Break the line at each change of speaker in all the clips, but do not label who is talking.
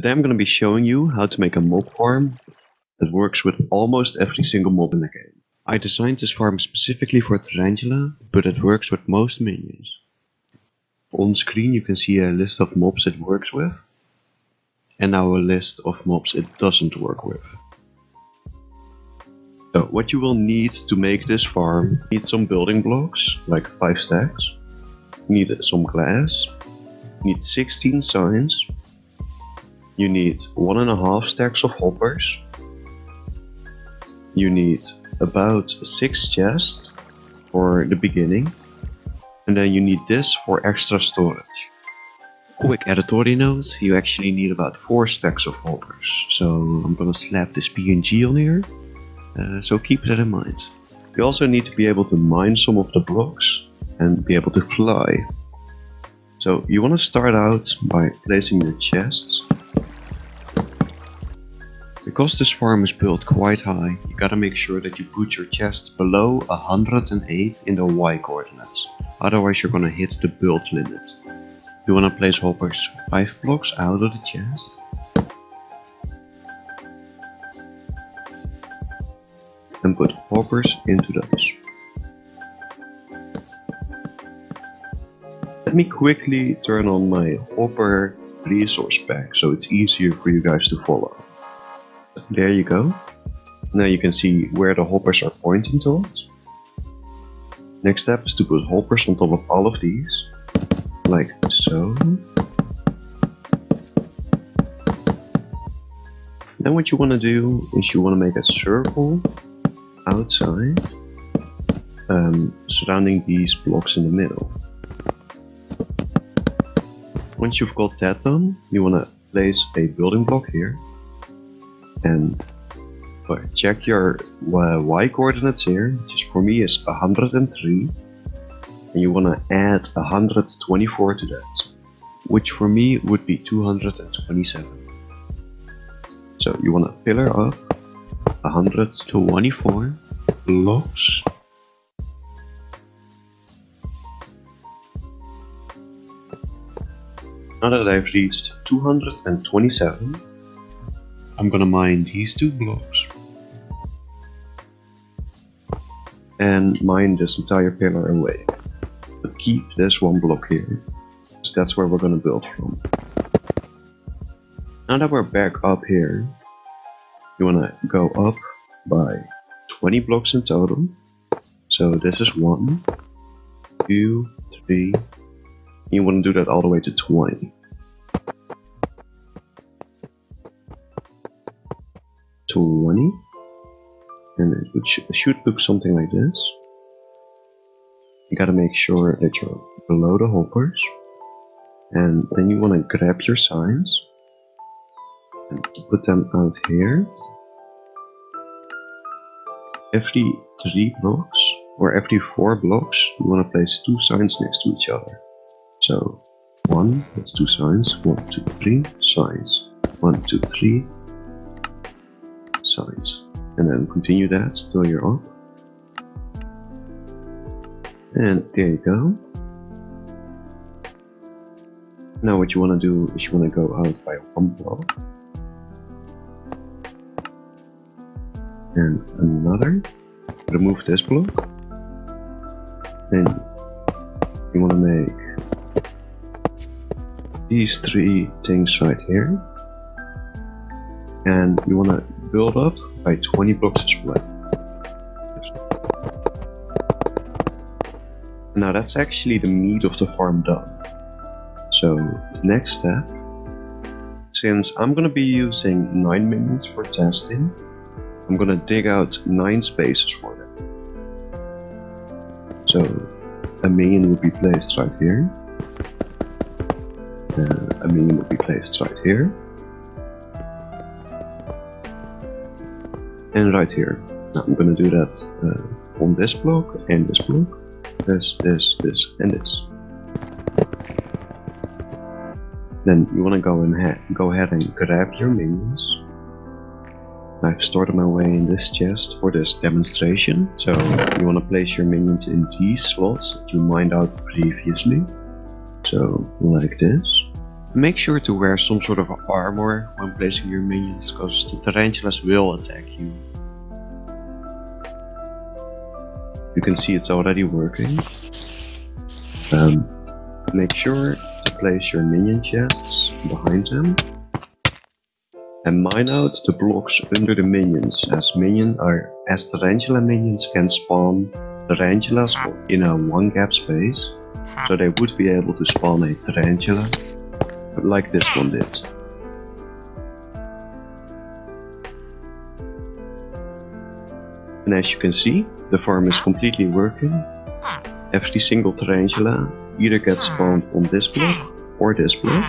Today I'm going to be showing you how to make a mob farm that works with almost every single mob in the game. I designed this farm specifically for Tarantula, but it works with most minions. On screen you can see a list of mobs it works with, and now a list of mobs it doesn't work with. So what you will need to make this farm, you need some building blocks, like 5 stacks, you need some glass, you need 16 signs, you need 1.5 stacks of hoppers, you need about 6 chests for the beginning, and then you need this for extra storage. Quick editorial note, you actually need about 4 stacks of hoppers, so I'm gonna slap this PNG on here, so keep that in mind. You also need to be able to mine some of the blocks and be able to fly. So you want to start out by placing your chests. Because this farm is built quite high, you gotta make sure that you put your chest below 108 in the Y coordinates, otherwise you're gonna hit the build limit. You wanna place hoppers 5 blocks out of the chest. And put hoppers into those. Let me quickly turn on my hopper resource pack so it's easier for you guys to follow. There you go. Now you can see where the hoppers are pointing towards. Next step is to put hoppers on top of all of these, like so. Then what you want to do is you want to make a circle outside, surrounding these blocks in the middle. Once you've got that done, you want to place a building block here and check your Y coordinates here, which for me is 103, and you want to add 124 to that, which for me would be 227. So you want to pillar up 124 blocks. Now that I've reached 227, I'm gonna mine these 2 blocks and mine this entire pillar away, but keep this 1 block here, because that's where we're gonna build from. Now that we're back up here, you wanna go up by 20 blocks in total. So this is 1, 2, 3. You want to do that all the way to 20. 20. And it should look something like this. You gotta make sure that you're below the hoppers. And then you want to grab your signs and put them out here. Every 3 blocks or every 4 blocks, you want to place 2 signs next to each other. So 1, that's 2 signs, 1, 2, 3 signs, 1, 2, 3 signs, and then continue that till you're up. And there you go. Now what you want to do is you want to go out by 1 block and another. Remove this block, and you want to make these 3 things right here, and you want to build up by 20 blocks as well. Now that's actually the meat of the farm done. So next step, since I'm gonna be using 9 minions for testing, I'm gonna dig out 9 spaces for them. So a minion would be placed right here. A minion would be placed right here. And right here. Now I'm gonna do that on this block and this block. This, and this. Then you wanna go ahead and grab your minions. I've started my way in this chest for this demonstration. So you wanna place your minions in these slots that you mined out previously. So like this. Make sure to wear some sort of armor when placing your minions, because the tarantulas will attack you. You can see it's already working. Make sure to place your minion chests behind them. And mine out the blocks under the minions, as tarantula minions can spawn tarantulas in a one gap space. So they would be able to spawn a tarantula, like this one did. And as you can see, the farm is completely working. Every single tarantula either gets spawned on this block or this block,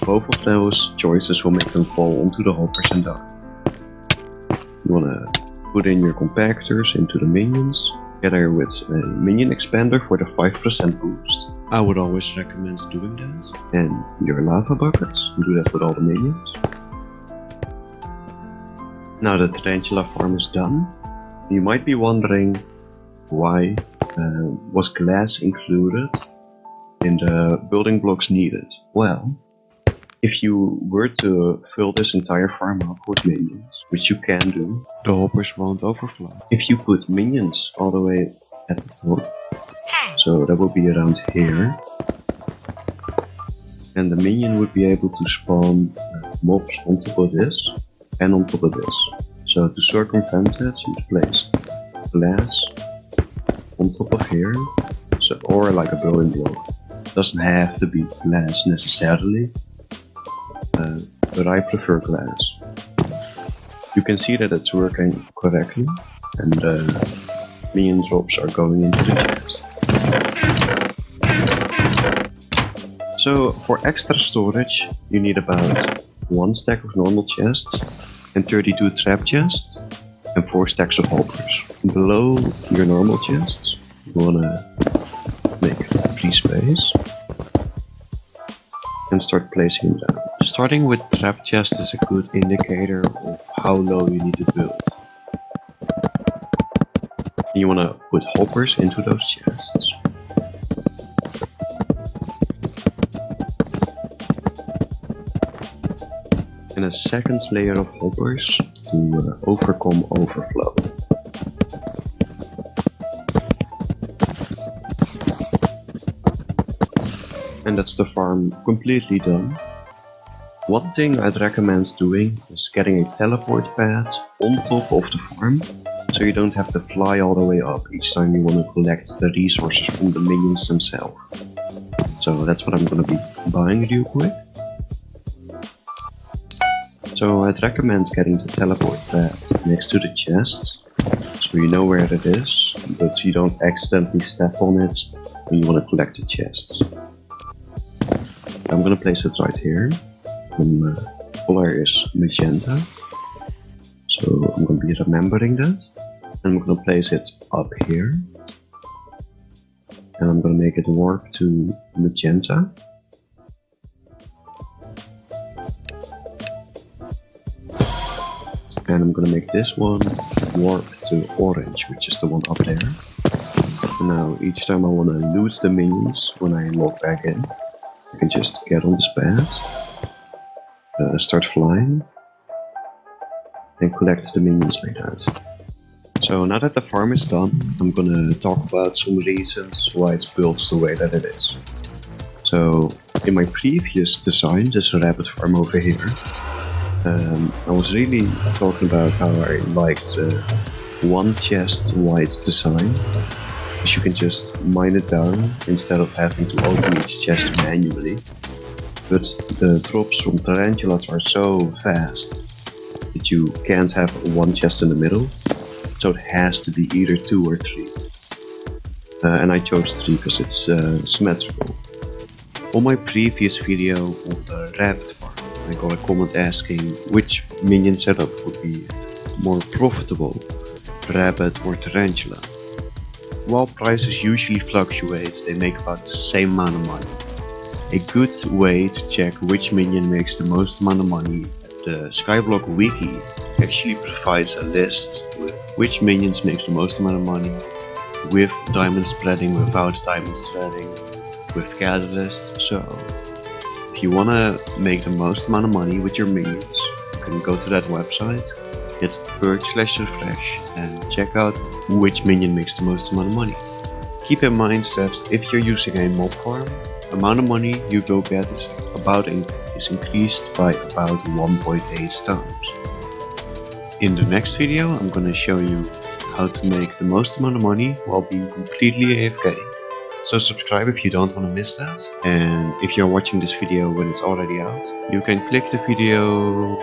both of those choices will make them fall onto the hoppers and die. You wanna put in your compactors into the minions, together with a minion expander for the 5% boost. I would always recommend doing that. And your lava buckets, do that with all the minions. Now the tarantula farm is done. You might be wondering why was glass included in the building blocks needed. Well, if you were to fill this entire farm up with minions, which you can do, the hoppers won't overflow. If you put minions all the way at the top, so that will be around here, and the minion would be able to spawn mobs on top of this and on top of this. So to circumvent that, you place glass on top of here, or like a building block. Doesn't have to be glass necessarily, but I prefer glass. You can see that it's working correctly, and minion drops are going into the chest. So for extra storage, you need about 1 stack of normal chests, and 32 trap chests, and 4 stacks of hoppers. Below your normal chests, you wanna make free space and start placing them down. Starting with trap chests is a good indicator of how low you need to build. You wanna put hoppers into those chests. And a second layer of hoppers to overcome overflow. And that's the farm completely done. One thing I'd recommend doing is getting a teleport pad on top of the farm, so you don't have to fly all the way up each time you want to collect the resources from the minions themselves. So that's what I'm gonna be buying real quick. So I'd recommend getting the teleport pad next to the chest, so you know where it is, but you don't accidentally step on it when you want to collect the chests. I'm gonna place it right here. Color is magenta, so I'm gonna be remembering that. And I'm gonna place it up here, and I'm gonna make it warp to magenta. And I'm gonna make this one warp to orange, which is the one up there. And now each time I wanna loot the minions when I log back in, I can just get on this pad, start flying, and collect the minions like that. So now that the farm is done, I'm gonna talk about some reasons why it's built the way that it is. So in my previous design, this rabbit farm over here, I was really talking about how I liked the one chest wide design, because you can just mine it down instead of having to open each chest manually. But the drops from tarantulas are so fast that you can't have one chest in the middle, so it has to be either 2 or 3. And I chose 3 because it's symmetrical. On my previous video on the rabbit farm, I got a comment asking which minion setup would be more profitable, rabbit or tarantula. While prices usually fluctuate, they make about the same amount of money. A good way to check which minion makes the most amount of money, the Skyblock wiki actually provides a list with which minions makes the most amount of money, with diamond spreading, without diamond spreading, with catalysts. So if you wanna make the most amount of money with your minions, you can go to that website, hit purge/refresh and check out which minion makes the most amount of money. Keep in mind that if you're using a mob farm, the amount of money you will get is increased by about 1.8 times. In the next video I'm gonna show you how to make the most amount of money while being completely AFK. So subscribe if you don't want to miss that, and if you're watching this video when it's already out, you can click the video